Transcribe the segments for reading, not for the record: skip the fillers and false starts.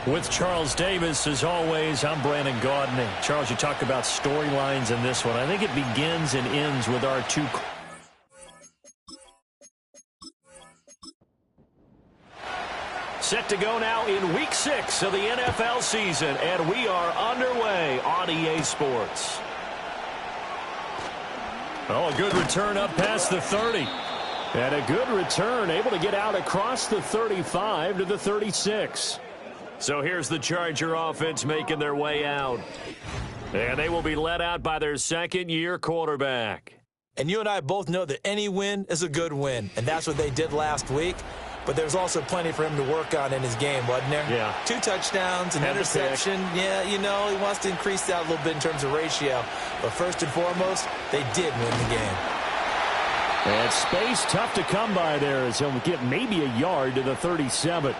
With Charles Davis, as always, I'm Brandon Gaudin. Charles, you talk about storylines in this one. I think it begins and ends with our two. Set to go now in Week 6 of the NFL season, and we are underway on EA Sports. Oh, a good return up past the 30. And a good return, able to get out across the 35 to the 36. So here's the Charger offense making their way out. And they will be led out by their second-year quarterback. And you and I both know that any win is a good win, and that's what they did last week. But there's also plenty for him to work on in his game, wasn't there? Yeah. 2 touchdowns, an interception. Yeah, you know, he wants to increase that a little bit in terms of ratio. But first and foremost, they did win the game. And space tough to come by there as he'll get maybe a yard to the 37.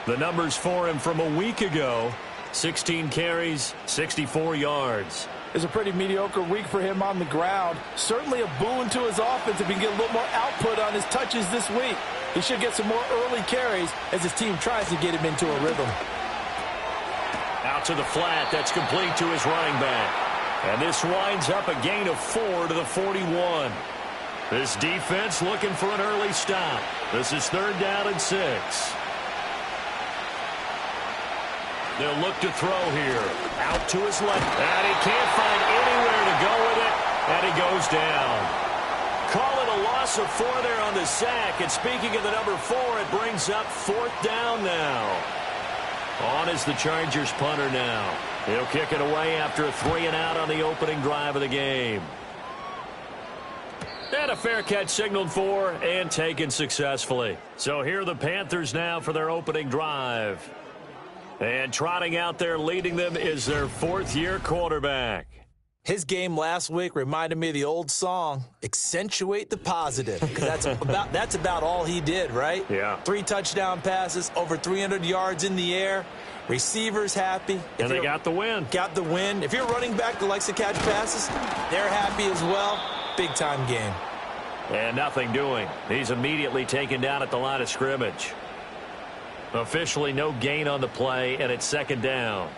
The numbers for him from a week ago, 16 carries, 64 yards. It's a pretty mediocre week for him on the ground. Certainly a boon to his offense if he can get a little more output on his touches this week. He should get some more early carries as his team tries to get him into a rhythm. Out to the flat. That's complete to his running back. And this winds up a gain of 4 to the 41. This defense looking for an early stop. This is 3rd down and 6. They'll look to throw here. Out to his left. And he can't find anywhere to go with it. And he goes down. Call it a loss of 4 there on the sack. And speaking of the number 4, it brings up 4th down now. On is the Chargers punter now. He'll kick it away after a 3-and-out on the opening drive of the game. And a fair catch signaled for and taken successfully. So here are the Panthers now for their opening drive. And trotting out there leading them is their 4th-year quarterback. His game last week reminded me of the old song, Accentuate the Positive. Because that's about all he did, right? Yeah. 3 touchdown passes, over 300 yards in the air. Receivers happy. And they got the win. Got the win. If you're running back that likes to catch passes, they're happy as well. Big-time game. And nothing doing. He's immediately taken down at the line of scrimmage. Officially no gain on the play, and it's 2nd down.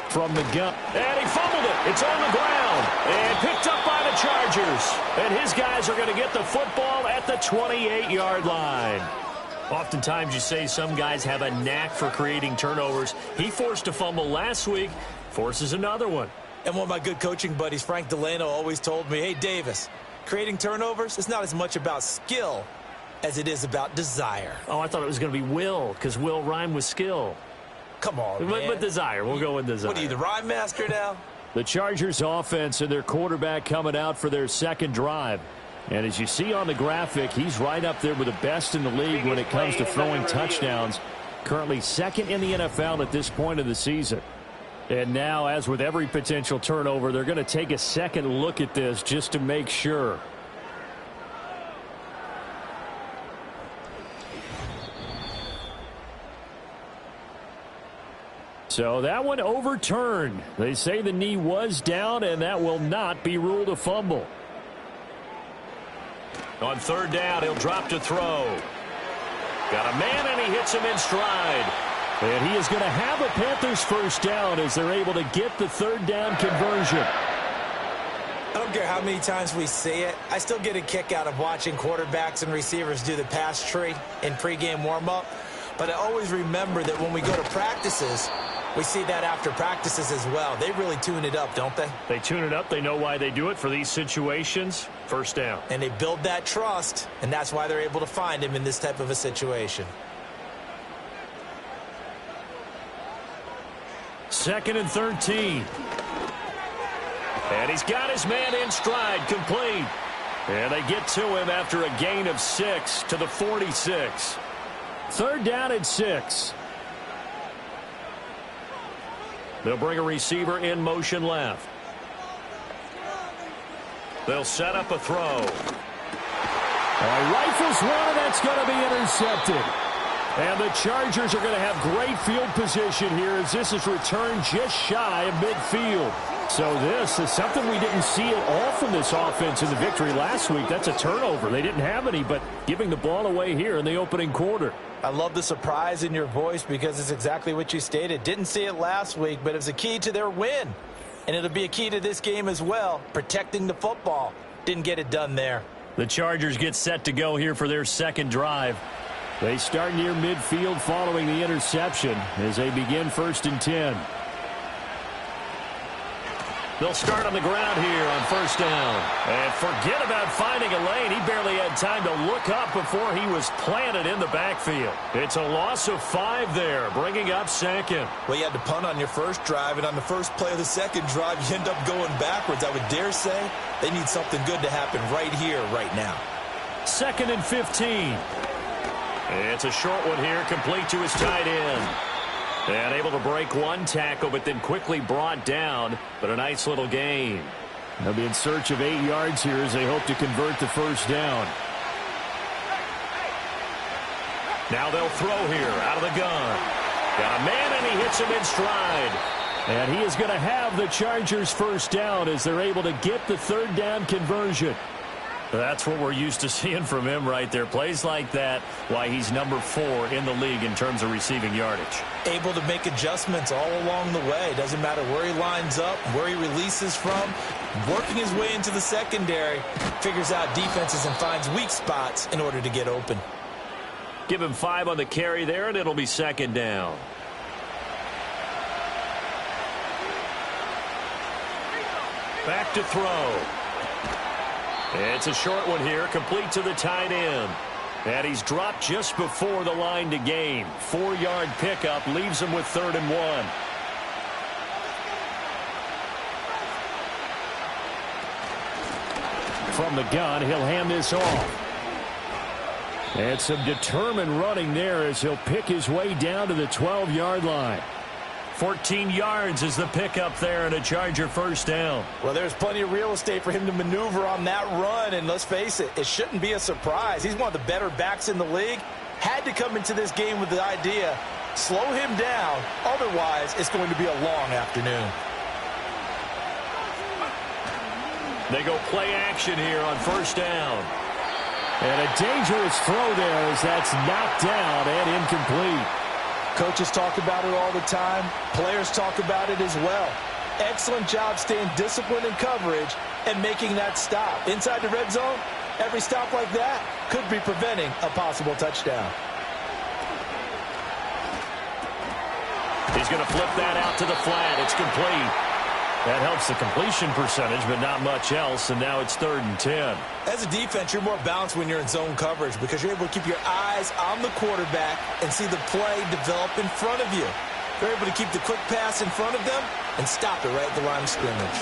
From the gun. And he fumbled it. It's on the ground. And picked up by the Chargers. And his guys are going to get the football at the 28-yard line. Oftentimes you say some guys have a knack for creating turnovers. He forced a fumble last week. Forces another one. And one of my good coaching buddies, Frank Delano, always told me, hey, Davis, creating turnovers is not as much about skill as it is about desire. Oh, I thought it was going to be will, because will rhyme with skill. Come on, man. But desire. We'll go with desire. What are you, the rhyme master now? The Chargers offense and their quarterback coming out for their 2nd drive. And as you see on the graphic, he's right up there with the best in the league when it comes to throwing touchdowns. Currently 2nd in the NFL at this point of the season. And now, as with every potential turnover, they're going to take a second look at this just to make sure. So that one overturned. They say the knee was down, and that will not be ruled a fumble. On 3rd down, he'll drop to throw. Got a man, and he hits him in stride. And he is going to have a Panthers 1st down as they're able to get the 3rd down conversion. I don't care how many times we see it. I still get a kick out of watching quarterbacks and receivers do the pass tree in pregame warm-up. But I always remember that when we go to practices, we see that after practices as well. They really tune it up, don't they? They tune it up. They know why they do it for these situations. 1st down. And they build that trust, and that's why they're able to find him in this type of a situation. 2nd and 13. And he's got his man in stride, complete. And they get to him after a gain of 6 to the 46. 3rd down and 6. They'll bring a receiver in motion left. They'll set up a throw. Rifles one, and that's going to be intercepted. And the Chargers are going to have great field position here as this is returned just shy of midfield. So this is something we didn't see at all from this offense in the victory last week. That's a turnover. They didn't have any, but giving the ball away here in the opening quarter. I love the surprise in your voice because it's exactly what you stated. Didn't see it last week, but it was a key to their win. And it'll be a key to this game as well, protecting the football. Didn't get it done there. The Chargers get set to go here for their second drive. They start near midfield following the interception as they begin 1st and 10. They'll start on the ground here on 1st down. And forget about finding a lane. He barely had time to look up before he was planted in the backfield. It's a loss of 5 there, bringing up 2nd. Well, you had to punt on your first drive, and on the first play of the second drive, you end up going backwards. I would dare say they need something good to happen right here, right now. 2nd and 15. It's a short one here, complete to his tight end. And able to break one tackle, but then quickly brought down. But a nice little gain. They'll be in search of 8 yards here as they hope to convert the 1st down. Now they'll throw here out of the gun. Got a man, and he hits him in stride. And he is going to have the Chargers 1st down as they're able to get the 3rd down conversion. That's what we're used to seeing from him right there. Plays like that, why he's number 4 in the league in terms of receiving yardage. Able to make adjustments all along the way. Doesn't matter where he lines up, where he releases from. Working his way into the secondary. Figures out defenses and finds weak spots in order to get open. Give him 5 on the carry there, and it'll be 2nd down. Back to throw. It's a short one here, complete to the tight end. And he's dropped just before the line to gain. 4-yard pickup leaves him with 3rd and 1. From the gun, he'll hand this off. And some determined running there as he'll pick his way down to the 12-yard line. 14 yards is the pickup there and a Charger 1st down. Well, there's plenty of real estate for him to maneuver on that run, and let's face it, it shouldn't be a surprise. He's one of the better backs in the league. Had to come into this game with the idea, slow him down, otherwise it's going to be a long afternoon. They go play action here on 1st down. And a dangerous throw there as that's knocked down and incomplete. Coaches talk about it all the time. Players talk about it as well. Excellent job staying disciplined in coverage and making that stop. Inside the red zone, every stop like that could be preventing a possible touchdown. He's going to flip that out to the flat. It's complete. That helps the completion percentage, but not much else, and now it's 3rd and 10. As a defense, you're more balanced when you're in zone coverage because you're able to keep your eyes on the quarterback and see the play develop in front of you. You're able to keep the quick pass in front of them and stop it right at the line of scrimmage.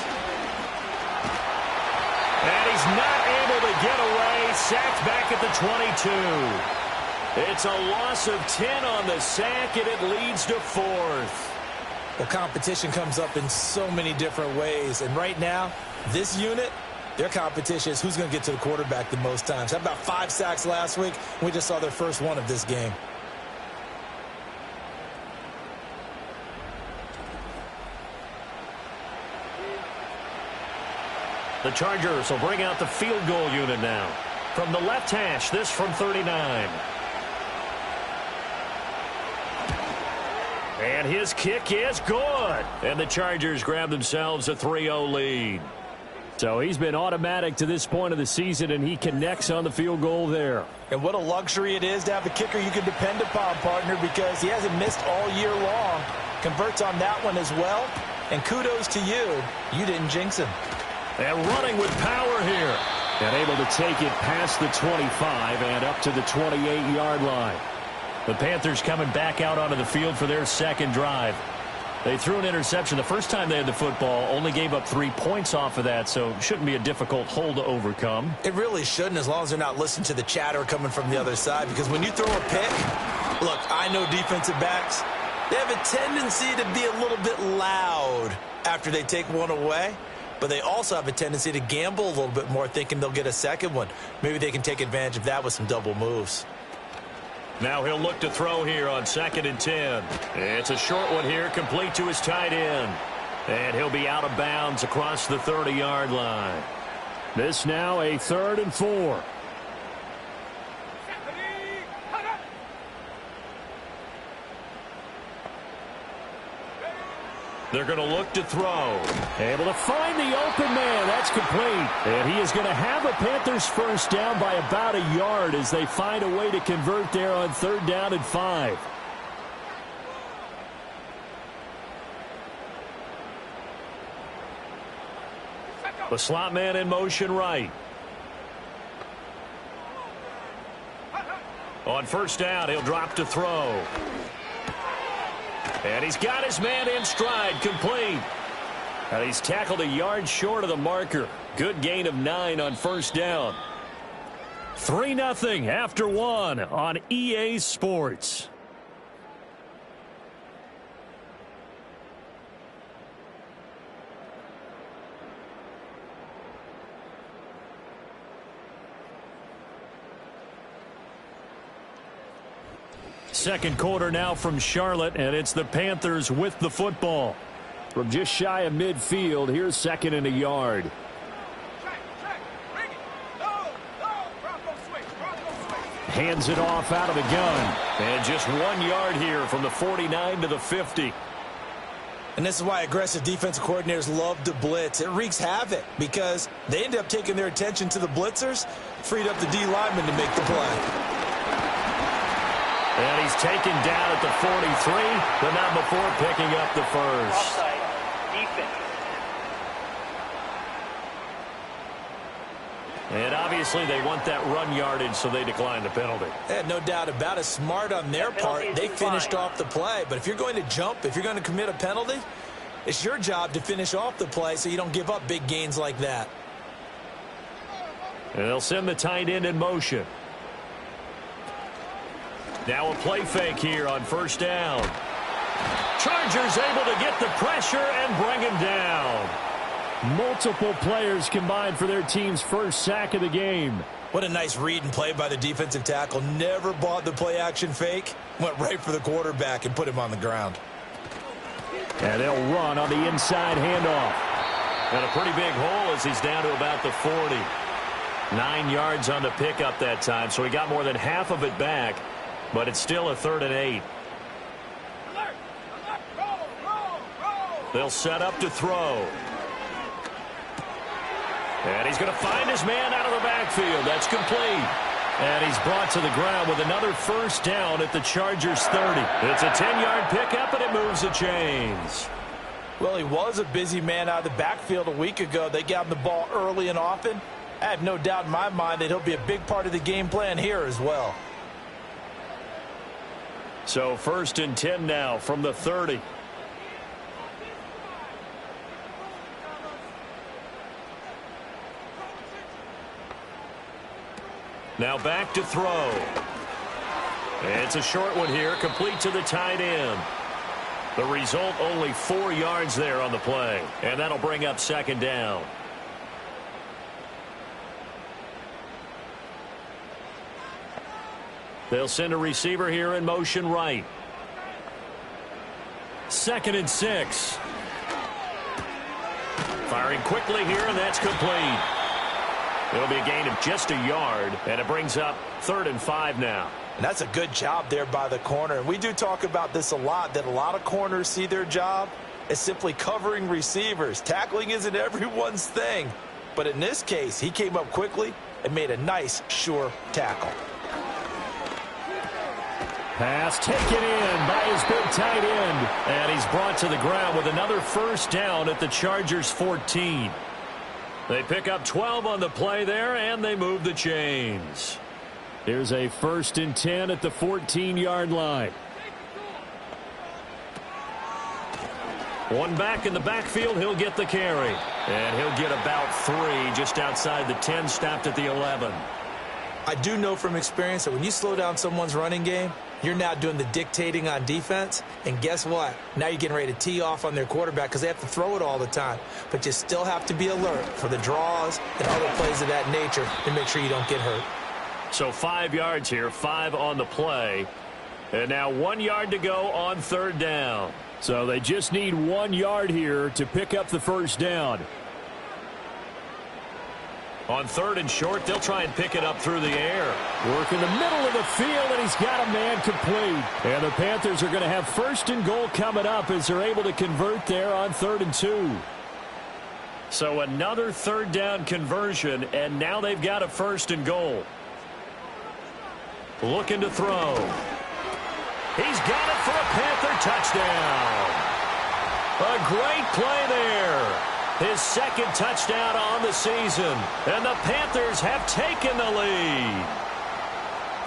And he's not able to get away. Sacked back at the 22. It's a loss of 10 on the sack, and it leads to 4th. Well, competition comes up in so many different ways. And right now, this unit, their competition is who's going to get to the quarterback the most times. How about 5 sacks last week? We just saw their first one of this game. The Chargers will bring out the field goal unit now. From the left hash, this from 39. And his kick is good. And the Chargers grab themselves a 3-0 lead. So he's been automatic to this point of the season, and he connects on the field goal there. And what a luxury it is to have a kicker you can depend upon, partner, because he hasn't missed all year long. Converts on that one as well. And kudos to you. You didn't jinx him. And running with power here. And able to take it past the 25 and up to the 28-yard line. The Panthers coming back out onto the field for their second drive. They threw an interception the first time they had the football, only gave up 3 points off of that, so it shouldn't be a difficult hole to overcome. It really shouldn't, as long as they're not listening to the chatter coming from the other side, because when you throw a pick, look, I know defensive backs, they have a tendency to be a little bit loud after they take one away, but they also have a tendency to gamble a little bit more, thinking they'll get a second one. Maybe they can take advantage of that with some double moves. Now he'll look to throw here on 2nd and 10. It's a short one here, complete to his tight end. And he'll be out of bounds across the 30-yard line. This now a 3rd and 4. They're going to look to throw. Able to find the open man. That's complete. And he is going to have a Panthers first down by about a yard as they find a way to convert there on 3rd down and 5. The slot man in motion right. On 1st down, he'll drop to throw. And he's got his man in stride, complete. And he's tackled a yard short of the marker. Good gain of 9 on 1st down. 3-0 after 1 on EA Sports. Second quarter now from Charlotte, and it's the Panthers with the football. From just shy of midfield, here's 2nd and a yard. Hands it off out of the gun. And just 1 yard here from the 49 to the 50. And this is why aggressive defensive coordinators love to blitz. It wreaks havoc because they end up taking their attention to the blitzers, freed up the D lineman to make the play. And he's taken down at the 43, but not before picking up the first. Offside. Defense. And obviously they want that run yardage, so they declined the penalty. No doubt about it. Smart on their part. They finished off the play. But if you're going to jump, if you're going to commit a penalty, it's your job to finish off the play so you don't give up big gains like that. And they'll send the tight end in motion. Now a play fake here on 1st down. Chargers able to get the pressure and bring him down. Multiple players combined for their team's first sack of the game. What a nice read and play by the defensive tackle. Never bought the play-action fake. Went right for the quarterback and put him on the ground. And they'll run on the inside handoff. And a pretty big hole as he's down to about the 40. 9 yards on the pickup that time, so he got more than half of it back. But it's still a 3rd and 8. They'll set up to throw. And he's going to find his man out of the backfield. That's complete. And he's brought to the ground with another first down at the Chargers 30. It's a 10-yard pickup, and it moves the chains. Well, he was a busy man out of the backfield a week ago. They got him the ball early and often. I have no doubt in my mind that he'll be a big part of the game plan here as well. So 1st and 10 now from the 30. Now back to throw. It's a short one here, complete to the tight end. The result, only 4 yards there on the play. And that'll bring up 2nd down. They'll send a receiver here in motion right. 2nd and 6. Firing quickly here, and that's complete. It'll be a gain of just a yard, and it brings up 3rd and 5 now. And that's a good job there by the corner. And we do talk about this a lot, that a lot of corners see their job as simply covering receivers. Tackling isn't everyone's thing. But in this case, he came up quickly and made a nice, sure tackle. Pass taken in by his big tight end. And he's brought to the ground with another first down at the Chargers 14. They pick up 12 on the play there, and they move the chains. Here's a 1st and 10 at the 14-yard line. One back in the backfield, he'll get the carry. And he'll get about 3 just outside the 10, stopped at the 11. I do know from experience that when you slow down someone's running game, you're now doing the dictating on defense. And guess what? Now you're getting ready to tee off on their quarterback because they have to throw it all the time. But you still have to be alert for the draws and other plays of that nature to make sure you don't get hurt. So 5 yards here, 5 on the play. And now 1 yard to go on 3rd down. So they just need 1 yard here to pick up the first down. On 3rd and short, they'll try and pick it up through the air. Work in the middle of the field, and he's got a man complete. And the Panthers are going to have 1st and goal coming up as they're able to convert there on 3rd and 2. So another 3rd down conversion, and now they've got a 1st and goal. Looking to throw. He's got it for a Panther touchdown. A great play there. His 2nd touchdown on the season. And the Panthers have taken the lead.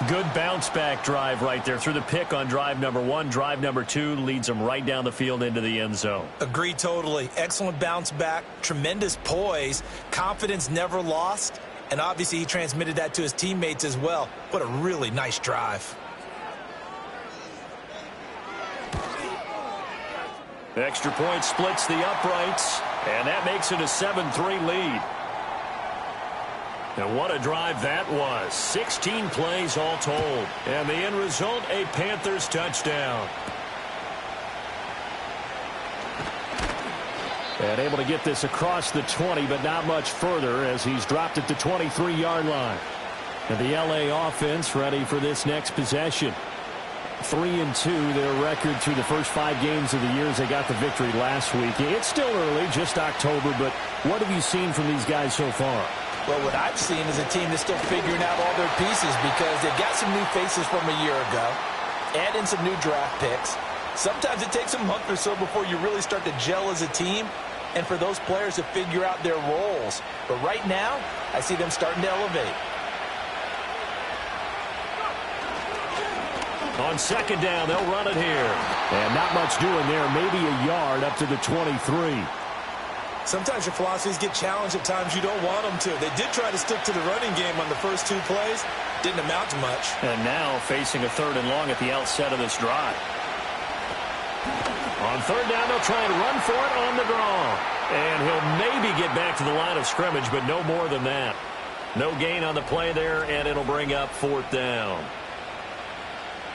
Good bounce-back drive right there through the pick on drive number 1. Drive number 2 leads them right down the field into the end zone. Agree totally. Excellent bounce back. Tremendous poise. Confidence never lost. And obviously he transmitted that to his teammates as well. What a really nice drive. Extra point splits the uprights, and that makes it a 7-3 lead. And what a drive that was. 16 plays all told. And the end result, a Panthers touchdown. And able to get this across the 20, but not much further as he's dropped at the 23-yard line. And the LA offense ready for this next possession. 3-2, their record through the first 5 games of the year as they got the victory last week. It's still early, just October, but what have you seen from these guys so far? Well, what I've seen is a team that's still figuring out all their pieces because they've got some new faces from a year ago, add in some new draft picks. Sometimes it takes a month or so before you really start to gel as a team and for those players to figure out their roles. But right now, I see them starting to elevate. On 2nd down, they'll run it here. And not much doing there. Maybe a yard up to the 23. Sometimes your philosophies get challenged at times you don't want them to. They did try to stick to the running game on the first 2 plays. Didn't amount to much. And now facing a 3rd and long at the outset of this drive. On 3rd down, they'll try and run for it on the draw. And he'll maybe get back to the line of scrimmage, but no more than that. No gain on the play there, and it'll bring up 4th down.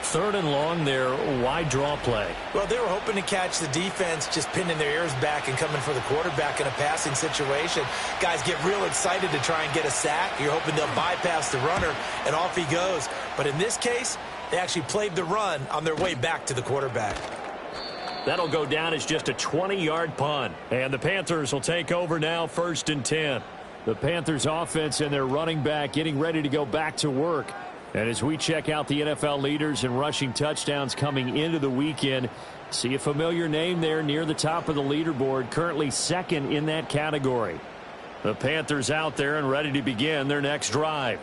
3rd and long there, wide draw play. Well, they were hoping to catch the defense just pinning their ears back and coming for the quarterback in a passing situation. Guys get real excited to try and get a sack. You're hoping they'll bypass the runner, and off he goes. But in this case, they actually played the run on their way back to the quarterback. That'll go down as just a 20-yard punt. And the Panthers will take over now, 1st and 10. The Panthers offense and their running back getting ready to go back to work. And as we check out the NFL leaders in rushing touchdowns coming into the weekend, see a familiar name there near the top of the leaderboard, currently 2nd in that category. The Panthers out there and ready to begin their next drive.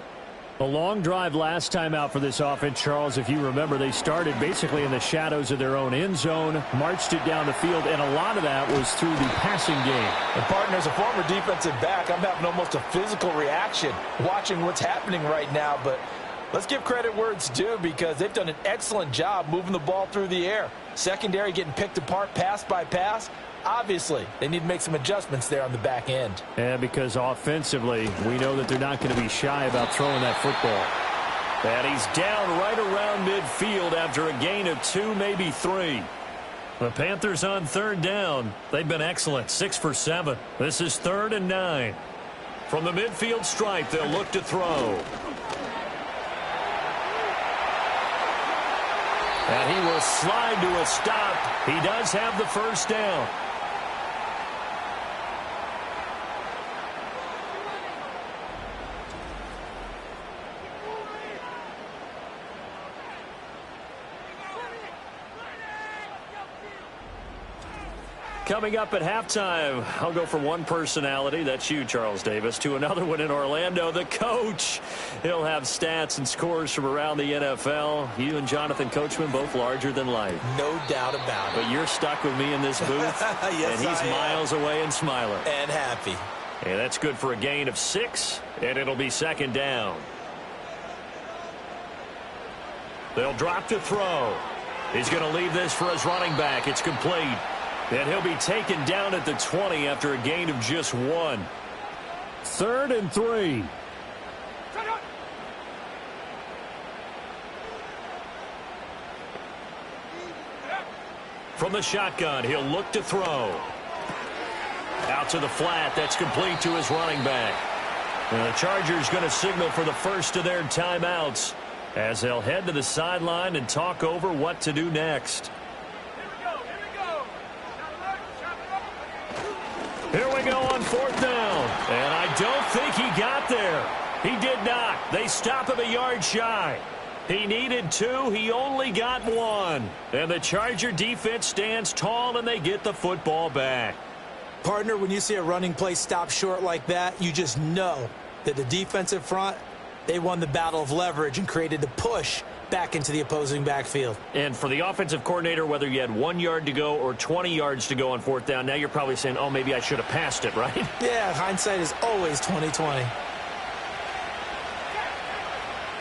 A long drive last time out for this offense, Charles. If you remember, they started basically in the shadows of their own end zone, marched it down the field, and a lot of that was through the passing game. And, partner, as a former defensive back, I'm having almost a physical reaction watching what's happening right now, but let's give credit where it's due because they've done an excellent job moving the ball through the air. Secondary getting picked apart pass by pass. Obviously, they need to make some adjustments there on the back end. And because offensively, we know that they're not going to be shy about throwing that football. And he's down right around midfield after a gain of 2, maybe 3. The Panthers on 3rd down. They've been excellent, 6 for 7. This is 3rd and 9. From the midfield stripe, they'll look to throw. And he will slide to a stop. He does have the first down. Coming up at halftime, I'll go from one personality, that's you, Charles Davis, to another one in Orlando, the coach. He'll have stats and scores from around the NFL. You and Jonathan Coachman, both larger than life. No doubt about it. But you're stuck with me in this booth, yes, and he's miles away and smiling. And happy. And that's good for a gain of 6, and it'll be 2nd down. They'll drop to throw. He's going to leave this for his running back. It's complete. And he'll be taken down at the 20 after a gain of just 1. 3rd and 3. From From the shotgun, he'll look to throw. Out to the flat. That's complete to his running back. And the Chargers going to signal for the first of their timeouts as they'll head to the sideline and talk over what to do next. Here we go on fourth down. And I don't think he got there. He did not. They stop him a yard shy. He needed 2. He only got 1. And the Charger defense stands tall, and they get the football back. Partner, when you see a running play stop short like that, you just know that the defensive front, they won the battle of leverage and created the push back into the opposing backfield. And for the offensive coordinator, whether you had 1 yard to go or 20 yards to go on fourth down, now you're probably saying, oh, maybe I should have passed it, right? Yeah, hindsight is always 20/20.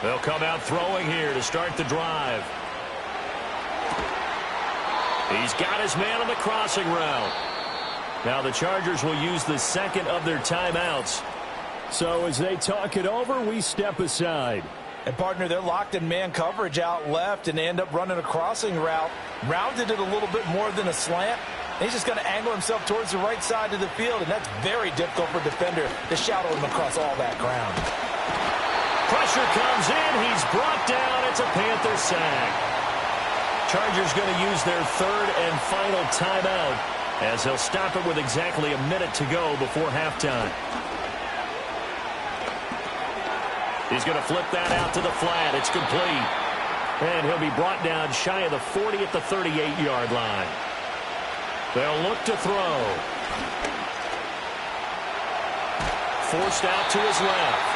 They'll come out throwing here to start the drive. He's got his man on the crossing route. Now the Chargers will use the second of their timeouts. So as they talk it over, we step aside. And, partner, they're locked in man coverage out left and end up running a crossing route. Rounded it a little bit more than a slant. And he's just going to angle himself towards the right side of the field, and that's very difficult for a defender to shadow him across all that ground. Pressure comes in. He's brought down. It's a Panther sack. Chargers going to use their third and final timeout as they'll stop it with exactly a minute to go before halftime. He's going to flip that out to the flat. It's complete. And he'll be brought down shy of the 40 at the 38-yard line. They'll look to throw. Forced out to his left.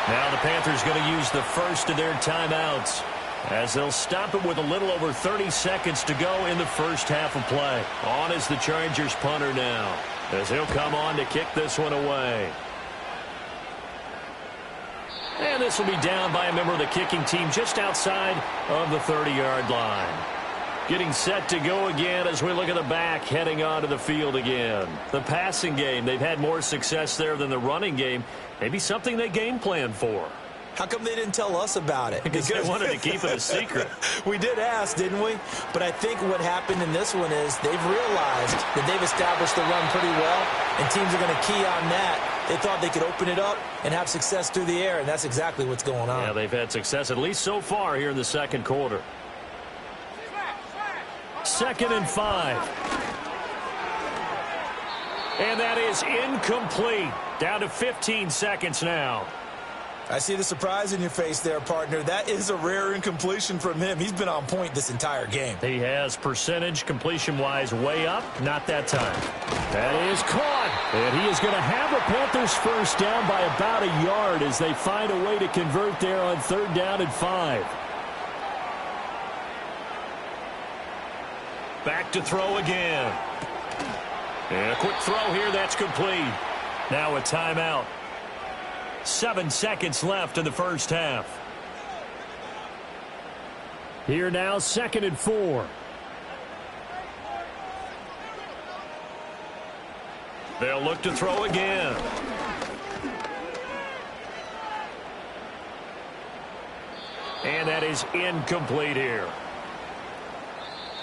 Now the Panthers going to use the first of their timeouts as they'll stop it with a little over 30 seconds to go in the first half of play. On is the Chargers punter now as he'll come on to kick this one away. And this will be down by a member of the kicking team just outside of the 30-yard line. Getting set to go again as we look at the back heading onto the field again. The passing game, they've had more success there than the running game. Maybe something they game plan for. How come they didn't tell us about it? Because they wanted to keep it a secret. We did ask, didn't we? But I think what happened in this one is they've realized that they've established the run pretty well, and teams are going to key on that. They thought they could open it up and have success through the air, and that's exactly what's going on. Yeah, they've had success, at least so far, here in the second quarter. 2nd and 5. And that is incomplete. Down to 15 seconds now. I see the surprise in your face there, partner. That is a rare incompletion from him. He's been on point this entire game. He has percentage completion-wise way up. Not that time. That is caught. And he is going to have the Panthers first down by about a yard as they find a way to convert there on 3rd down and 5. Back to throw again. And a quick throw here. That's complete. Now a timeout. 7 seconds left in the first half. Here now, 2nd and 4. They'll look to throw again. And that is incomplete here.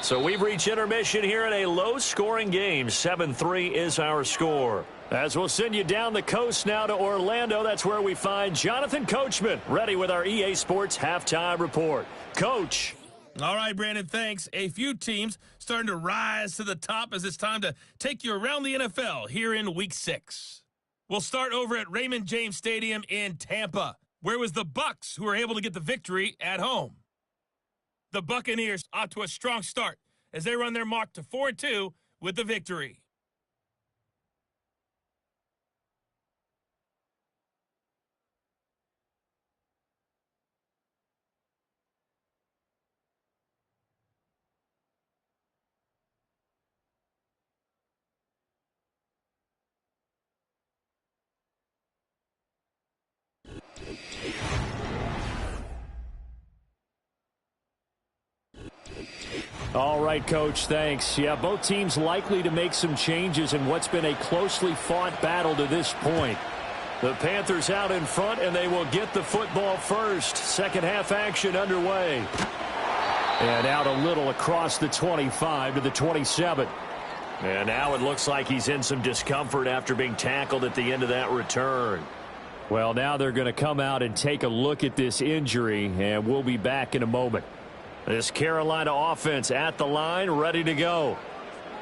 So we've reached intermission here in a low-scoring game. 7-3 is our score. As we'll send you down the coast now to Orlando, that's where we find Jonathan Coachman, ready with our EA Sports Halftime Report. Coach. All right, Brandon, thanks. A few teams starting to rise to the top as it's time to take you around the NFL here in Week 6. We'll start over at Raymond James Stadium in Tampa, where it was the Bucs who were able to get the victory at home. The Buccaneers off to a strong start as they run their mark to 4-2 with the victory. All right, Coach, thanks. Yeah, both teams likely to make some changes in what's been a closely fought battle to this point. The Panthers out in front, and they will get the football first. Second half action underway. And out a little across the 25 to the 27. And now it looks like he's in some discomfort after being tackled at the end of that return. Well, now they're going to come out and take a look at this injury, and we'll be back in a moment. This Carolina offense at the line, ready to go.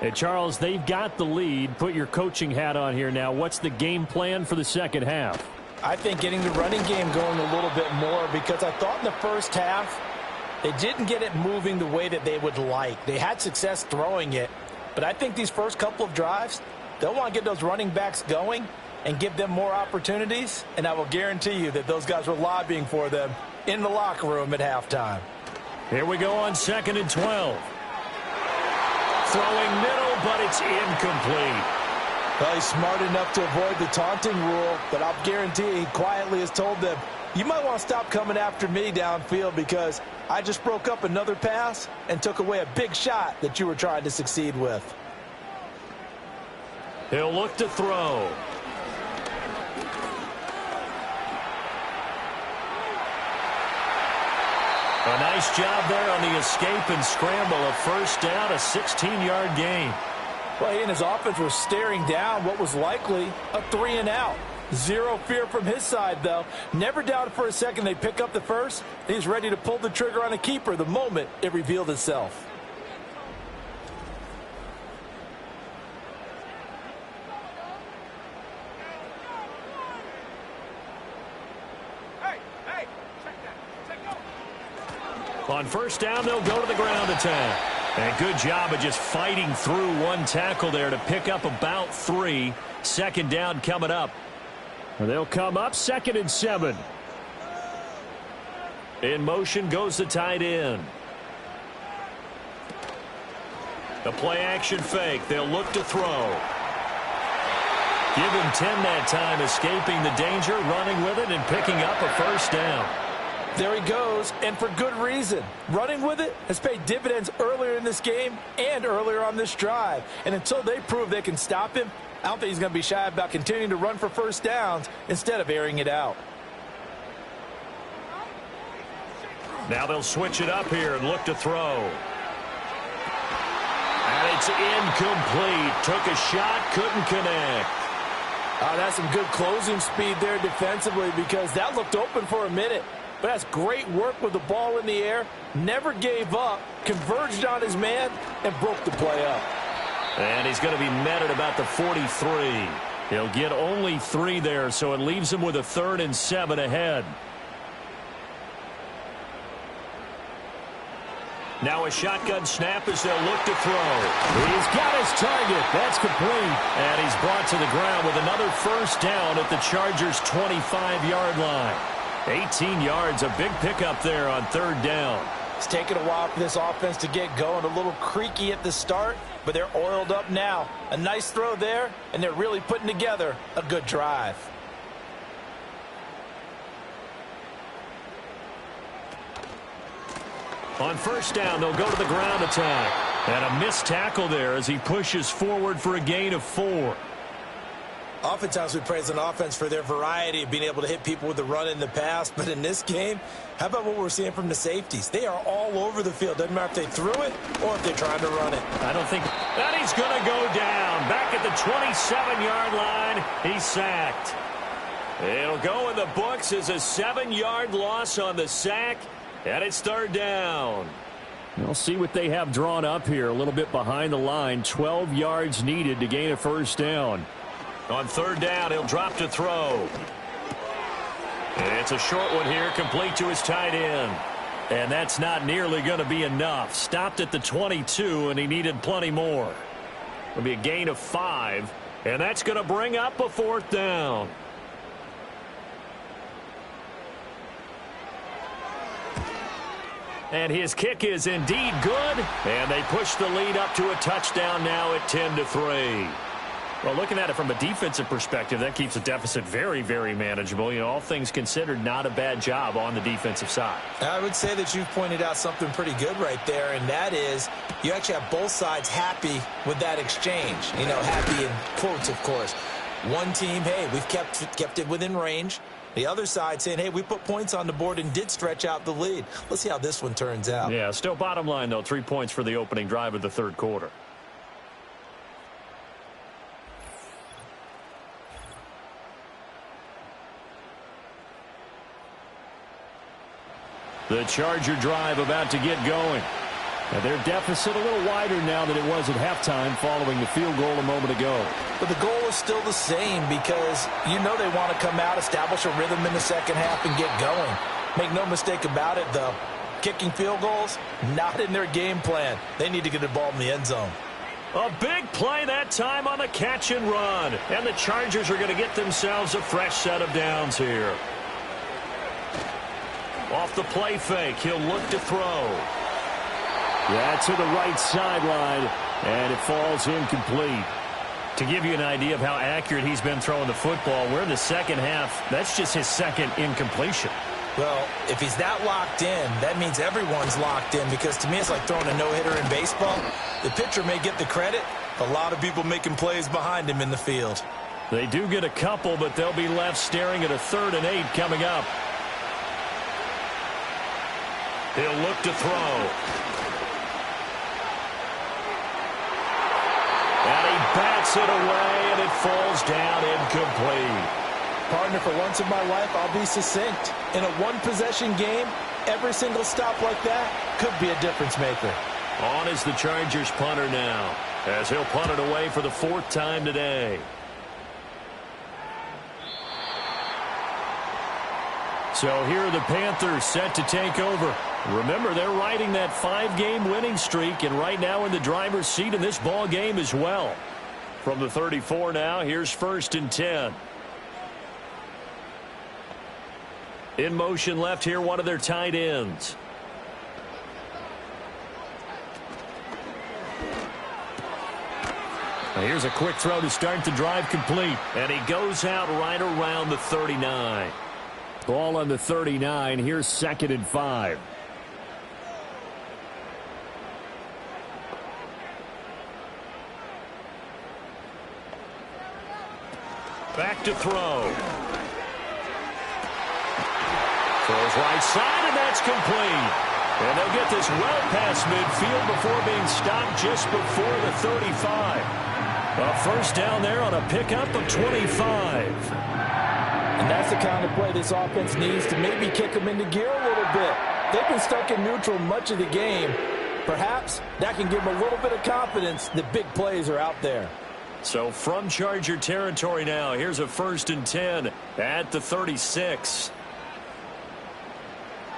And Charles, they've got the lead. Put your coaching hat on here now. What's the game plan for the second half? I think getting the running game going a little bit more, because I thought in the first half they didn't get it moving the way that they would like. They had success throwing it, but I think these first couple of drives, they'll want to get those running backs going and give them more opportunities, and I will guarantee you that those guys were lobbying for them in the locker room at halftime. Here we go on 2nd and 12. Throwing middle, but it's incomplete. Well, he's smart enough to avoid the taunting rule, but I'll guarantee he quietly has told them, you might want to stop coming after me downfield because I just broke up another pass and took away a big shot that you were trying to succeed with. He'll look to throw. A nice job there on the escape and scramble. A first down, a 16-yard gain. Well, he and his offense were staring down what was likely a 3-and-out. Zero fear from his side, though. Never doubted for a second they'd pick up the first. He's ready to pull the trigger on a keeper the moment it revealed itself. On first down, they'll go to the ground attack. And good job of just fighting through one tackle there to pick up about 3. Second down coming up. They'll come up 2nd and 7. In motion goes the tight end. The play-action fake. They'll look to throw. Give him 10 that time, escaping the danger, running with it, and picking up a first down. There he goes, and for good reason. Running with it has paid dividends earlier in this game and earlier on this drive. And until they prove they can stop him, I don't think he's going to be shy about continuing to run for first downs instead of airing it out. Now they'll switch it up here and look to throw. And it's incomplete. Took a shot, couldn't connect. Oh, that's some good closing speed there defensively because that looked open for a minute. But that's great work with the ball in the air. Never gave up, converged on his man, and broke the play up. And he's going to be met at about the 43. He'll get only 3 there, so it leaves him with a 3rd and 7 ahead. Now a shotgun snap as they'll look to throw. He's got his target. That's complete. And he's brought to the ground with another first down at the Chargers' 25-yard line. 18 yards, a big pickup there on 3rd down. It's taken a while for this offense to get going. A little creaky at the start, but they're oiled up now. A nice throw there, and they're really putting together a good drive. On first down, they'll go to the ground attack. And a missed tackle there as he pushes forward for a gain of 4. Oftentimes we praise an offense for their variety of being able to hit people with the run in the pass. But in this game, how about what we're seeing from the safeties? They are all over the field. Doesn't matter if they threw it or if they're trying to run it. I don't think that he's going to go down. Back at the 27-yard line, he's sacked. It'll go in the books as a 7-yard loss on the sack. And it's 3rd down. We'll see what they have drawn up here. A little bit behind the line. 12 yards needed to gain a first down. On 3rd down, he'll drop to throw. It's a short one here, complete to his tight end. And that's not nearly going to be enough. Stopped at the 22, and he needed plenty more. It'll be a gain of 5, and that's going to bring up a 4th down. And his kick is indeed good, and they push the lead up to a touchdown now at 10-3. Well, looking at it from a defensive perspective, that keeps the deficit very, very manageable. You know, all things considered, not a bad job on the defensive side. I would say that you've pointed out something pretty good right there, and that is you actually have both sides happy with that exchange. You know, happy in quotes, of course. One team, hey, we've kept it within range. The other side saying, hey, we put points on the board and did stretch out the lead. Let's see how this one turns out. Yeah, still bottom line, though, 3 points for the opening drive of the third quarter. The Charger drive about to get going. And their deficit a little wider now than it was at halftime following the field goal a moment ago. But the goal is still the same because you know they want to come out, establish a rhythm in the second half, and get going. Make no mistake about it, though. Kicking field goals, not in their game plan. They need to get the ball in the end zone. A big play that time on the catch and run. And the Chargers are going to get themselves a fresh set of downs here. Off the play fake, he'll look to throw. Yeah, to the right sideline, and it falls incomplete. To give you an idea of how accurate he's been throwing the football, we're in the second half. That's just his second incompletion. Well, if he's that locked in, that means everyone's locked in because to me it's like throwing a no-hitter in baseball. The pitcher may get the credit. A lot of people making plays behind him in the field. They do get a couple, but they'll be left staring at a 3rd and 8 coming up. He'll look to throw. And he bats it away, and it falls down incomplete. Partner, for once in my life, I'll be succinct. In a one-possession game, every single stop like that could be a difference maker. On is the Chargers punter now, as he'll punt it away for the 4th time today. So here are the Panthers set to take over. Remember, they're riding that 5-game winning streak, and right now in the driver's seat in this ball game as well. From the 34 now, here's 1st and 10. In motion left here, one of their tight ends. Now here's a quick throw to start the drive complete, and he goes out right around the 39. Ball on the 39. Here's 2nd and 5. Back to throw. Throws right side, and that's complete. And they'll get this well past midfield before being stopped just before the 35. A first down there on a pickup of 25. And that's the kind of play this offense needs to maybe kick them into gear a little bit. They've been stuck in neutral much of the game. Perhaps that can give them a little bit of confidence that big plays are out there. So from Charger territory now, here's a 1st and 10 at the 36.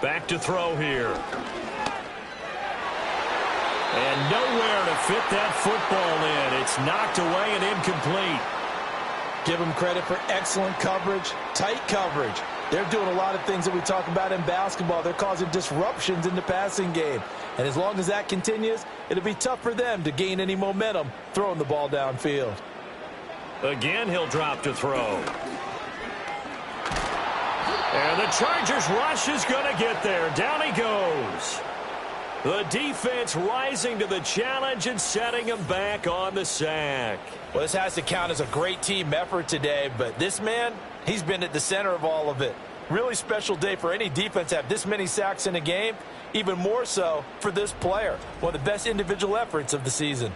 Back to throw here. And nowhere to fit that football in. It's knocked away and incomplete. Give them credit for excellent coverage, tight coverage. They're doing a lot of things that we talk about in basketball. They're causing disruptions in the passing game. And as long as that continues, it'll be tough for them to gain any momentum throwing the ball downfield. Again, he'll drop to throw. And the Chargers rush is going to get there. Down he goes. The defense rising to the challenge and setting him back on the sack. Well, this has to count as a great team effort today, but this man, he's been at the center of all of it. Really special day for any defense to have this many sacks in a game. Even more so for this player. One of the best individual efforts of the season.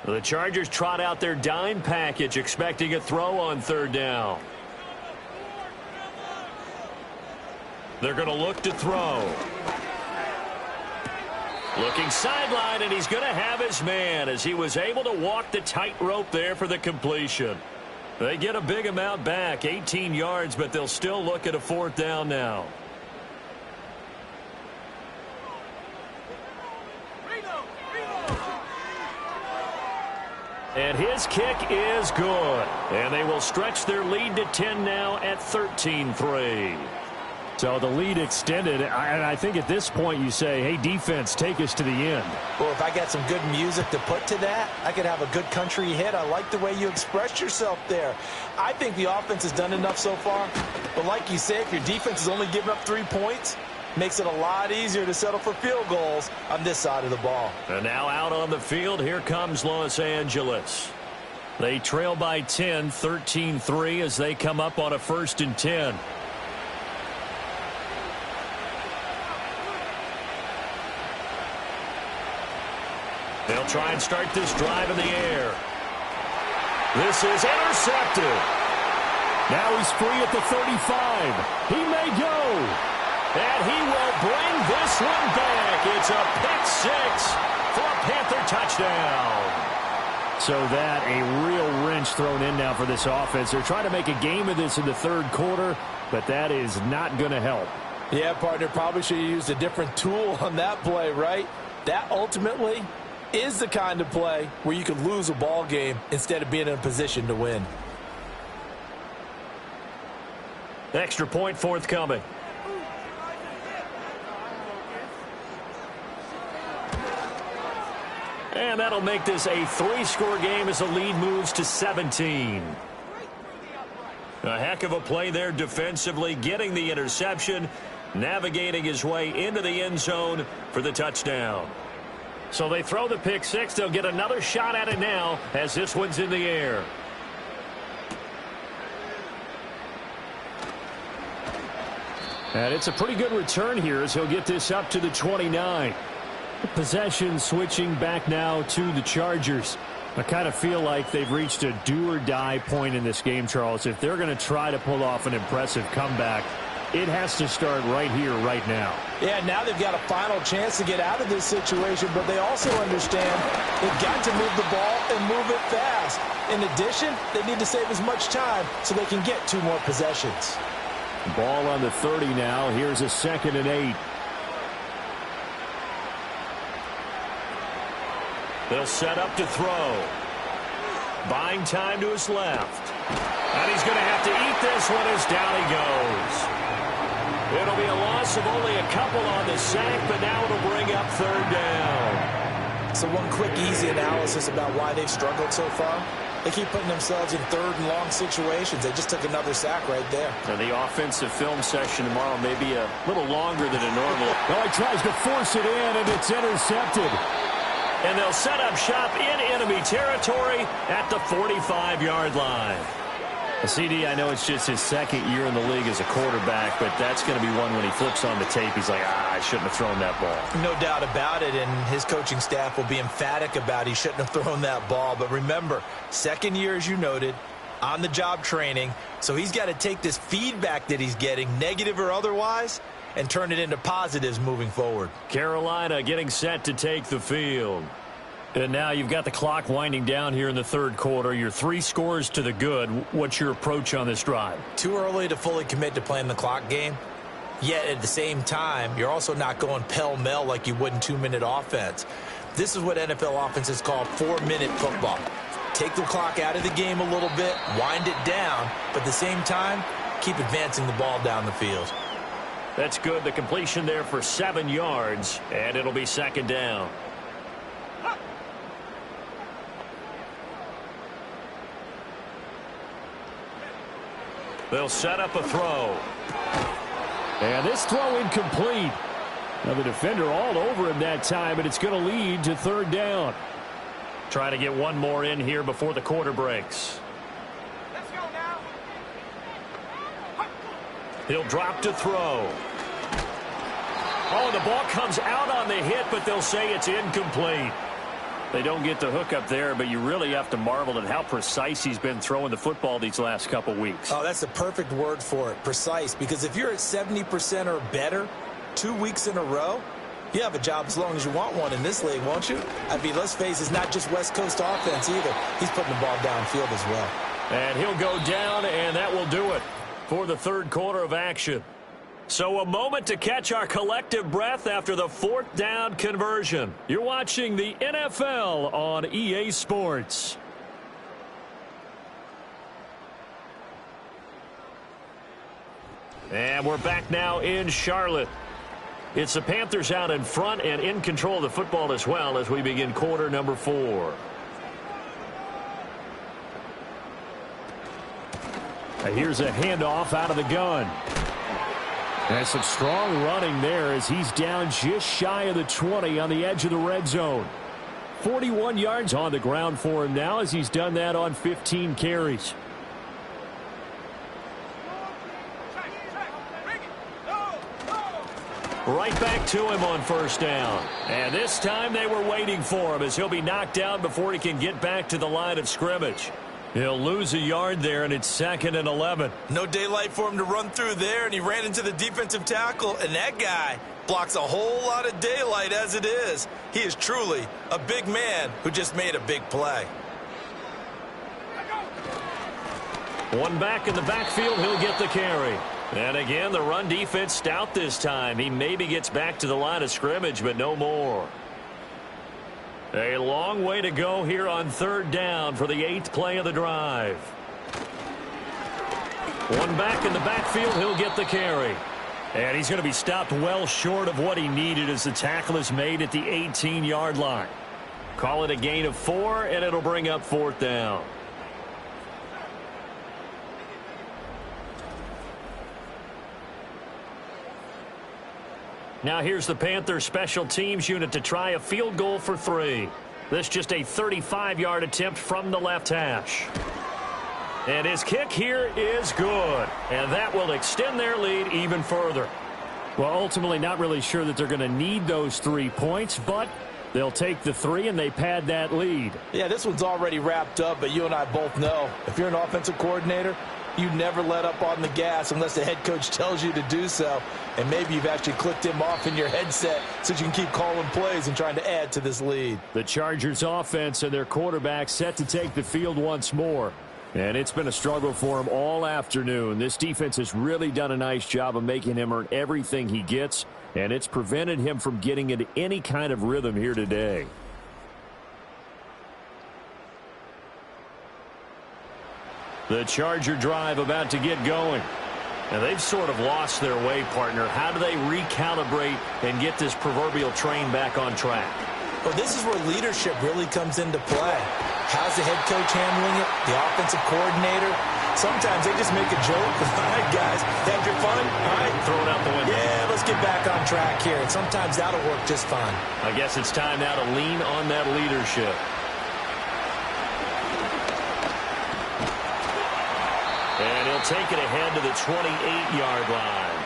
The Chargers trot out their dime package, expecting a throw on 3rd down. They're going to look to throw. Looking sideline, and he's going to have his man as he was able to walk the tightrope there for the completion. They get a big amount back, 18 yards, but they'll still look at a 4th down now. And his kick is good. And they will stretch their lead to 10 now at 13-3. So the lead extended, and I think at this point you say, hey, defense, take us to the end. Well, if I got some good music to put to that, I could have a good country hit. I like the way you expressed yourself there. I think the offense has done enough so far. But like you say, if your defense is only giving up 3 points, makes it a lot easier to settle for field goals on this side of the ball. And now out on the field, here comes Los Angeles. They trail by 10, 13-3 as they come up on a 1st and 10. They'll try and start this drive in the air. This is intercepted. Now he's free at the 35. He may go. And he will bring this one back. It's a pick six for a Panther touchdown. So that, a real wrench thrown in now for this offense. They're trying to make a game of this in the 3rd quarter, but that is not going to help. Yeah, partner, probably should have used a different tool on that play, right? That ultimately is the kind of play where you could lose a ball game instead of being in a position to win. Extra point forthcoming. And that'll make this a 3-score game as the lead moves to 17. A heck of a play there defensively, getting the interception, navigating his way into the end zone for the touchdown. So they throw the pick six. They'll get another shot at it now as this one's in the air. And it's a pretty good return here as he'll get this up to the 29. Possession switching back now to the Chargers. I kind of feel like they've reached a do-or-die point in this game, Charles. If they're going to try to pull off an impressive comeback, it has to start right here, right now. Yeah, now they've got a final chance to get out of this situation, but they also understand they've got to move the ball and move it fast. In addition, they need to save as much time so they can get 2 more possessions. Ball on the 30 now. Here's a 2nd and 8. They'll set up to throw. Buying time to his left. And he's going to have to eat this one as down he goes. It'll be a loss of only a couple on the sack, but now it'll bring up 3rd down. So one quick, easy analysis about why they've struggled so far. They keep putting themselves in 3rd and long situations. They just took another sack right there. And the offensive film session tomorrow may be a little longer than a normal. Oh, he tries to force it in, and it's intercepted. And they'll set up shop in enemy territory at the 45-yard line. CD, I know it's just his 2nd year in the league as a quarterback, but that's going to be one when he flips on the tape. He's like, I shouldn't have thrown that ball. No doubt about it, and his coaching staff will be emphatic about he shouldn't have thrown that ball. But remember, 2nd year, as you noted, on-the-job training, so he's got to take this feedback that he's getting, negative or otherwise, and turn it into positives moving forward. Carolina getting set to take the field. And now you've got the clock winding down here in the 3rd quarter. You're 3 scores to the good. What's your approach on this drive? Too early to fully commit to playing the clock game. Yet at the same time, you're also not going pell-mell like you would in 2-minute offense. This is what NFL offenses call 4-minute football. Take the clock out of the game a little bit, wind it down, but at the same time, keep advancing the ball down the field. That's good. The completion there for 7 yards, and it'll be 2nd down. They'll set up a throw. And this throw incomplete. Now the defender all over him that time, and it's going to lead to 3rd down. Trying to get one more in here before the quarter breaks. Let's go now. He'll drop to throw. Oh, the ball comes out on the hit, but they'll say it's incomplete. They don't get the hook up there, but you really have to marvel at how precise he's been throwing the football these last couple weeks. Oh, that's the perfect word for it, precise. Because if you're at 70% or better 2 weeks in a row, you have a job as long as you want one in this league, won't you? I mean, let's face it, it's not just West Coast offense either. He's putting the ball downfield as well. And he'll go down, and that will do it for the 3rd quarter of action. So a moment to catch our collective breath after the 4th down conversion. You're watching the NFL on EA Sports. And we're back now in Charlotte. It's the Panthers out in front and in control of the football as well as we begin quarter number 4. And here's a handoff out of the gun. And some strong running there as he's down just shy of the 20 on the edge of the red zone. 41 yards on the ground for him now as he's done that on 15 carries. Right back to him on first down. And this time they were waiting for him as he'll be knocked down before he can get back to the line of scrimmage. He'll lose a yard there, and it's 2nd and 11. No daylight for him to run through there, and he ran into the defensive tackle, and that guy blocks a whole lot of daylight as it is. He is truly a big man who just made a big play. One back in the backfield, he'll get the carry. And again, the run defense stout this time. He maybe gets back to the line of scrimmage, but no more. A long way to go here on 3rd down for the 8th play of the drive. One back in the backfield, he'll get the carry. And he's going to be stopped well short of what he needed as the tackle is made at the 18-yard line. Call it a gain of 4, and it'll bring up 4th down. Now here's the Panthers special teams unit to try a field goal for 3. This just a 35-yard attempt from the left hash. And his kick here is good. And that will extend their lead even further. Well, ultimately not really sure that they're going to need those 3 points, but they'll take the 3 and they pad that lead. Yeah, this one's already wrapped up, but you and I both know if you're an offensive coordinator, you never let up on the gas unless the head coach tells you to do so. And maybe you've actually clicked him off in your headset so you can keep calling plays and trying to add to this lead. The Chargers offense and their quarterback set to take the field once more. And it's been a struggle for him all afternoon. This defense has really done a nice job of making him earn everything he gets. And it's prevented him from getting into any kind of rhythm here today. The Charger drive about to get going. And they've sort of lost their way, partner. How do they recalibrate and get this proverbial train back on track? Well, this is where leadership really comes into play. How's the head coach handling it? The offensive coordinator? Sometimes they just make a joke. All right, guys, had your fun? All right, throw it out the window. Yeah, let's get back on track here. And sometimes that'll work just fine. I guess it's time now to lean on that leadership. And he'll take it ahead to the 28-yard line.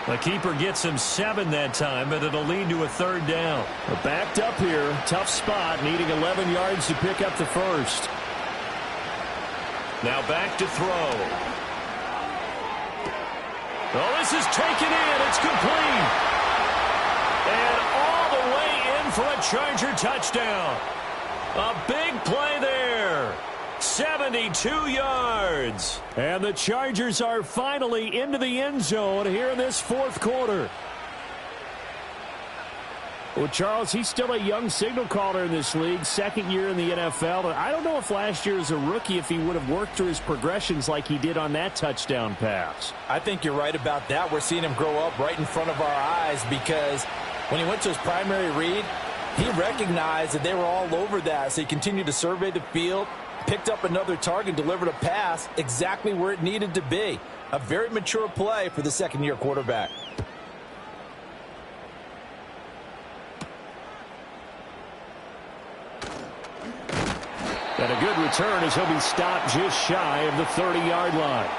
The keeper gets him 7 that time, but it'll lead to a 3rd down. We're backed up here. Tough spot, needing 11 yards to pick up the first. Now back to throw. Oh, this is taken in. It's complete. And all the way in for a Charger touchdown. A big play there. 72 yards. And the Chargers are finally into the end zone here in this 4th quarter. Well, Charles, he's still a young signal caller in this league, 2nd year in the NFL. But I don't know if last year as a rookie if he would have worked through his progressions like he did on that touchdown pass. I think you're right about that. We're seeing him grow up right in front of our eyes because when he went to his primary read, he recognized that they were all over that. So he continued to survey the field, picked up another target, delivered a pass exactly where it needed to be. A very mature play for the 2nd-year quarterback. And a good return as he'll be stopped just shy of the 30-yard line.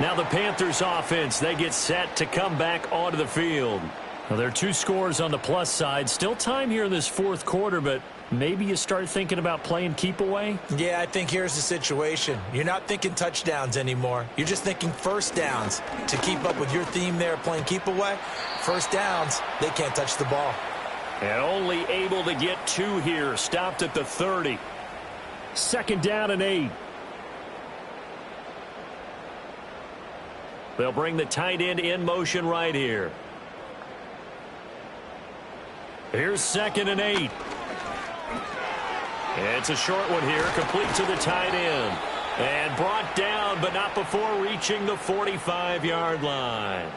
Now the Panthers offense, they get set to come back onto the field. Well, there are 2 scores on the plus side. Still time here in this 4th quarter, but maybe you start thinking about playing keep away? Yeah, I think here's the situation. You're not thinking touchdowns anymore. You're just thinking first downs. To keep up with your theme there, playing keep away, first downs, they can't touch the ball. And only able to get 2 here, stopped at the 30. 2nd down and 8. They'll bring the tight end in motion right here. Here's 2nd and 8. It's a short one here, complete to the tight end. And brought down, but not before reaching the 45-yard line.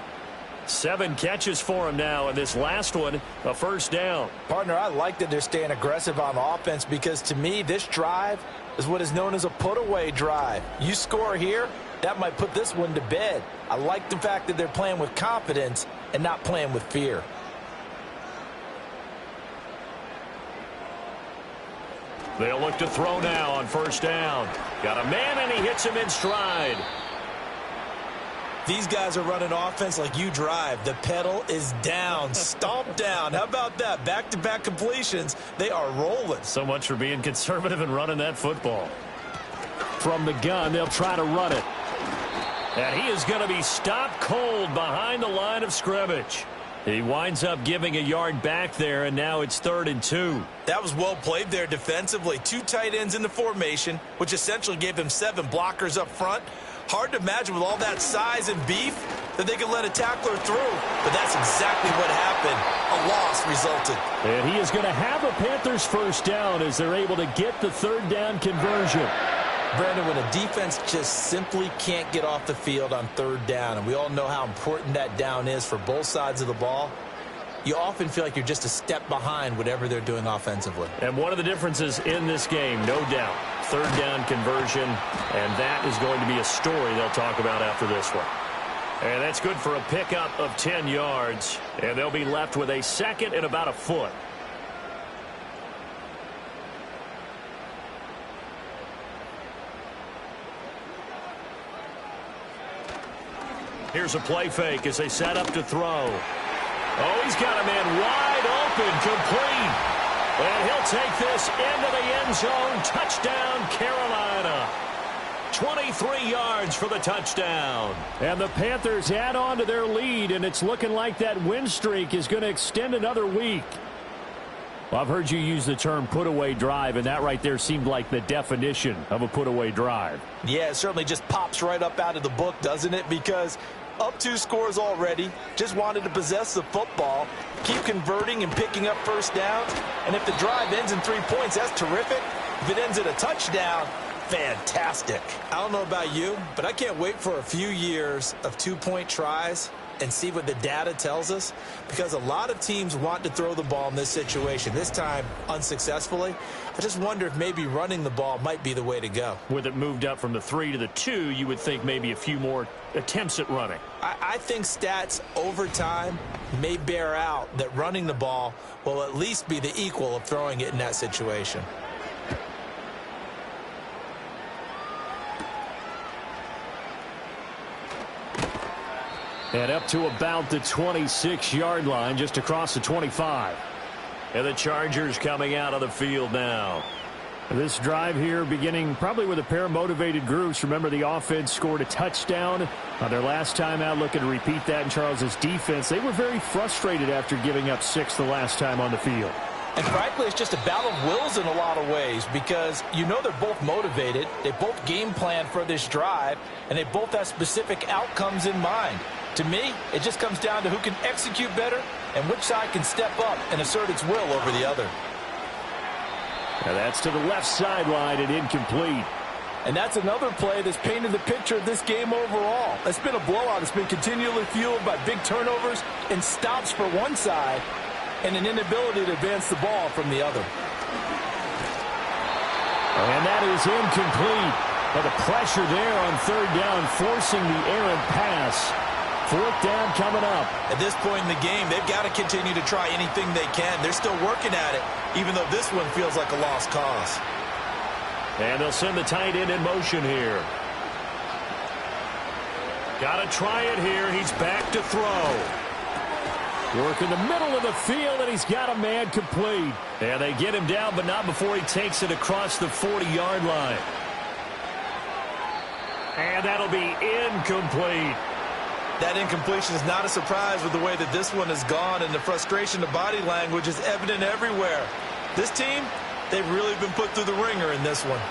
7 catches for him now, and this last one, a first down. Partner, I like that they're staying aggressive on offense because, to me, this drive is what is known as a put-away drive. You score here, that might put this one to bed. I like the fact that they're playing with confidence and not playing with fear. They'll look to throw now on first down. Got a man, and he hits him in stride. These guys are running offense like you drive. The pedal is down, stomp down. How about that? Back-to-back completions. They are rolling. So much for being conservative and running that football. From the gun, they'll try to run it. And he is going to be stopped cold behind the line of scrimmage. He winds up giving a yard back there, and now it's 3rd and 2. That was well played there defensively. 2 tight ends in the formation, which essentially gave him 7 blockers up front. Hard to imagine with all that size and beef that they could let a tackler through. But that's exactly what happened. A loss resulted. And he is going to have a Panthers first down as they're able to get the 3rd down conversion. Brandon, when a defense just simply can't get off the field on 3rd down, and we all know how important that down is for both sides of the ball, you often feel like you're just a step behind whatever they're doing offensively. And one of the differences in this game, no doubt, 3rd down conversion, and that is going to be a story they'll talk about after this one. And that's good for a pickup of 10 yards, and they'll be left with a 2nd and about a foot. Here's a play fake as they set up to throw. Oh, he's got a man wide open, complete. And he'll take this into the end zone. Touchdown, Carolina. 23 yards for the touchdown. And the Panthers add on to their lead, and it's looking like that win streak is going to extend another week. Well, I've heard you use the term put-away drive, and that right there seemed like the definition of a put-away drive. Yeah, it certainly just pops right up out of the book, doesn't it? Because up 2 scores already, just wanted to possess the football, keep converting and picking up first downs, and if the drive ends in 3 points, that's terrific. If it ends in a touchdown, fantastic. I don't know about you, but I can't wait for a few years of 2-point tries and see what the data tells us, because a lot of teams want to throw the ball in this situation, this time unsuccessfully. I just wonder if maybe running the ball might be the way to go. With it moved up from the 3 to the 2, you would think maybe a few more attempts at running. I think stats over time may bear out that running the ball will at least be the equal of throwing it in that situation. And up to about the 26-yard line, just across the 25. And the Chargers coming out of the field now. This drive here beginning probably with a pair of motivated groups. Remember, the offense scored a touchdown on their last time out. Looking to repeat that in Charles' defense. They were very frustrated after giving up 6 the last time on the field. And frankly, it's just a battle of wills in a lot of ways, because you know they're both motivated. They both game plan for this drive, and they both have specific outcomes in mind. To me, it just comes down to who can execute better and which side can step up and assert its will over the other. Now that's to the left sideline and incomplete. And that's another play that's painted the picture of this game overall. It's been a blowout. It's been continually fueled by big turnovers and stops for one side and an inability to advance the ball from the other. And that is incomplete. But the pressure there on 3rd down, forcing the errant pass. 4th down coming up. At this point in the game, they've got to continue to try anything they can. They're still working at it, even though this one feels like a lost cause. And they'll send the tight end in motion here. Got to try it here. He's back to throw. Work in the middle of the field, and he's got a man complete. And they get him down, but not before he takes it across the 40-yard line. And that'll be incomplete. That incompletion is not a surprise with the way that this one has gone, and the frustration, the body language is evident everywhere. This team, they've really been put through the ringer in this one.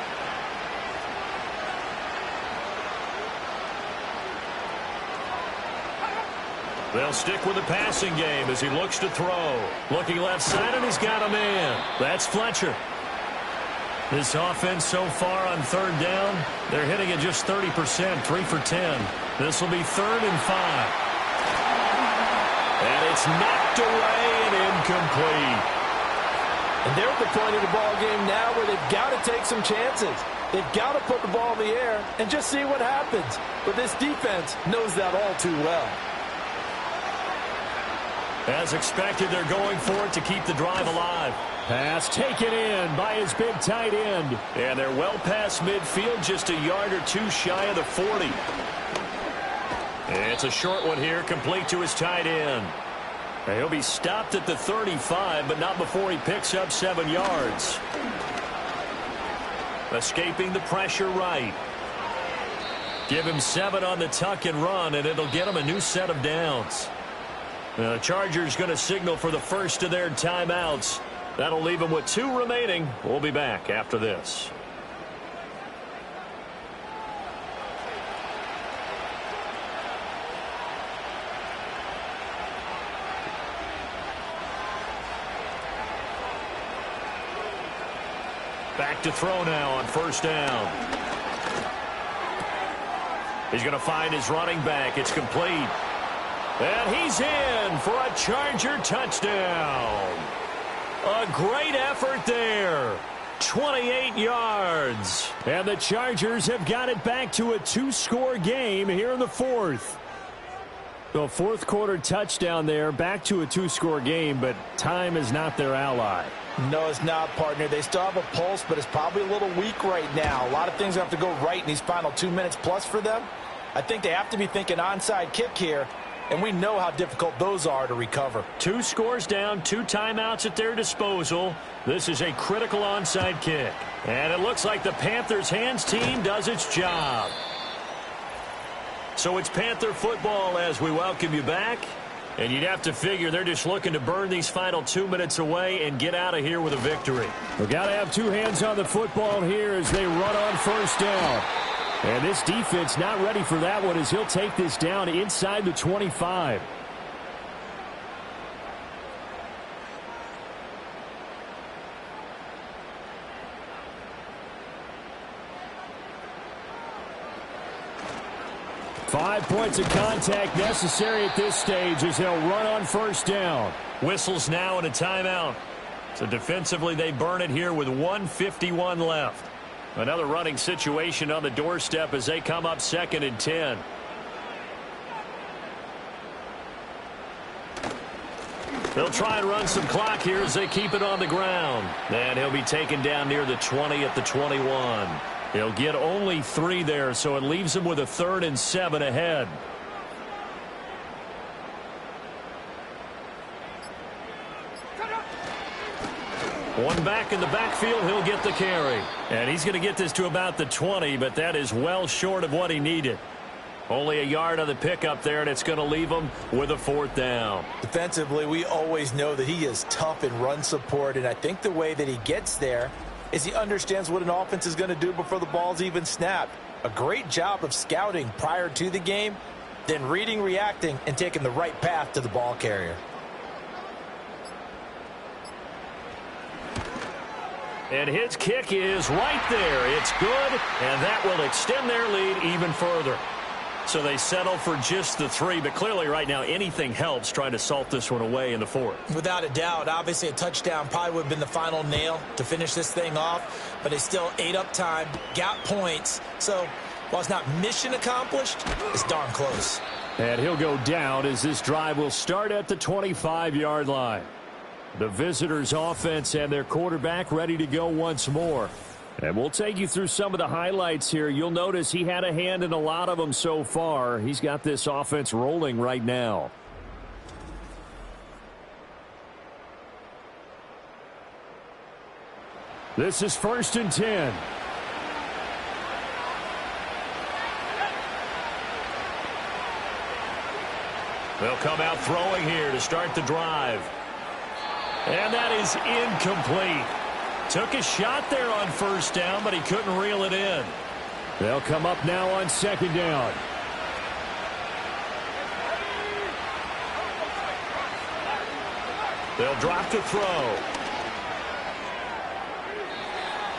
They'll stick with the passing game as he looks to throw. Looking left side, and he's got a man. That's Fletcher. This offense so far on 3rd down, they're hitting it just 30%, 3 for 10. This will be 3rd and 5. And it's knocked away and incomplete. And they're at the point of the ball game now where they've got to take some chances. They've got to put the ball in the air and just see what happens. But this defense knows that all too well. As expected, they're going for it to keep the drive alive. Pass taken in by his big tight end. And they're well past midfield, just a yard or two shy of the 40. It's a short one here, complete to his tight end. He'll be stopped at the 35, but not before he picks up 7 yards. Escaping the pressure right. Give him 7 on the tuck and run, and it'll get him a new set of downs. The Chargers going to signal for the first of their timeouts. That'll leave them with 2 remaining. We'll be back after this. Back to throw now on first down. He's going to find his running back. It's complete. And he's in for a Charger touchdown. A great effort there. 28 yards. And the Chargers have got it back to a 2-score game here in the 4th. The 4th quarter touchdown there, back to a 2-score game, but time is not their ally. No, it's not, partner. They still have a pulse, but it's probably a little weak right now. A lot of things have to go right in these final 2 minutes plus for them. I think they have to be thinking onside kick here, and we know how difficult those are to recover. 2 scores down, 2 timeouts at their disposal. This is a critical onside kick. And it looks like the Panthers' hands team does its job. So it's Panther football as we welcome you back. And you'd have to figure they're just looking to burn these final 2 minutes away and get out of here with a victory. We've got to have 2 hands on the football here as they run on first down. And this defense not ready for that one as he'll take this down inside the 25. Five points of contact necessary at this stage as they'll run on first down. Whistles now and a timeout. So defensively they burn it here with 1:51 left. Another running situation on the doorstep as they come up 2nd and 10. They'll try and run some clock here as they keep it on the ground. And he'll be taken down near the 20 at the 21. He'll get only 3 there, so it leaves him with a 3rd and 7 ahead. One back in the backfield, he'll get the carry. And he's going to get this to about the 20, but that is well short of what he needed. Only a yard on the pickup there, and it's going to leave him with a 4th down. Defensively, we always know that he is tough in run support, and I think the way that he gets there is he understands what an offense is going to do before the ball's even snapped. A great job of scouting prior to the game, then reading, reacting, and taking the right path to the ball carrier. And his kick is right there. It's good, and that will extend their lead even further. So they settle for just the 3, but clearly right now anything helps trying to salt this one away in the 4th. Without a doubt, obviously a touchdown probably would have been the final nail to finish this thing off, but they still ate up time, got points. So while it's not mission accomplished, it's darn close. And he'll go down as this drive will start at the 25-yard line. The visitors' offense and their quarterback ready to go once more. And we'll take you through some of the highlights here. You'll notice he had a hand in a lot of them so far. He's got this offense rolling right now. This is 1st and 10. They'll come out throwing here to start the drive. And that is incomplete. Took a shot there on first down, but he couldn't reel it in. They'll come up now on 2nd down. They'll drop to throw.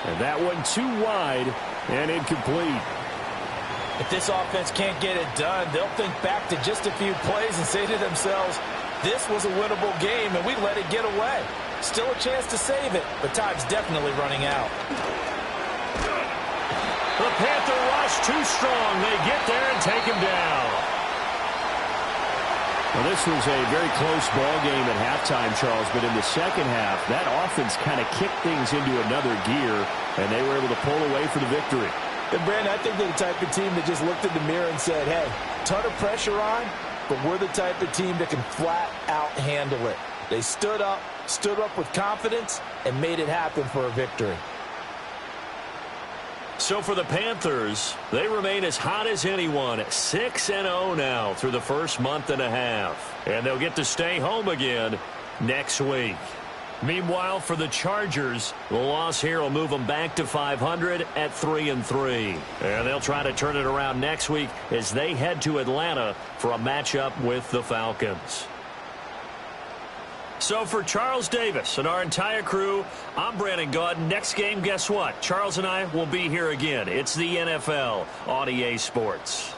And that one too wide and incomplete. If this offense can't get it done, they'll think back to just a few plays and say to themselves, this was a winnable game, and we let it get away. Still a chance to save it, but time's definitely running out. The Panther rush too strong. They get there and take him down. Well, this was a very close ball game at halftime, Charles, but in the second half, that offense kind of kicked things into another gear, and they were able to pull away for the victory. And Brandon, I think they're the type of team that just looked in the mirror and said, hey, ton of pressure on, but we're the type of team that can flat out handle it. They stood up with confidence, and made it happen for a victory. So for the Panthers, they remain as hot as anyone, 6-0 now through the first month and a half. And they'll get to stay home again next week. Meanwhile, for the Chargers, the loss here will move them back to 500 at 3-3. And they'll try to turn it around next week as they head to Atlanta for a matchup with the Falcons. So for Charles Davis and our entire crew, I'm Brandon Gaud. Next game, guess what? Charles and I will be here again. It's the NFL on EA Sports.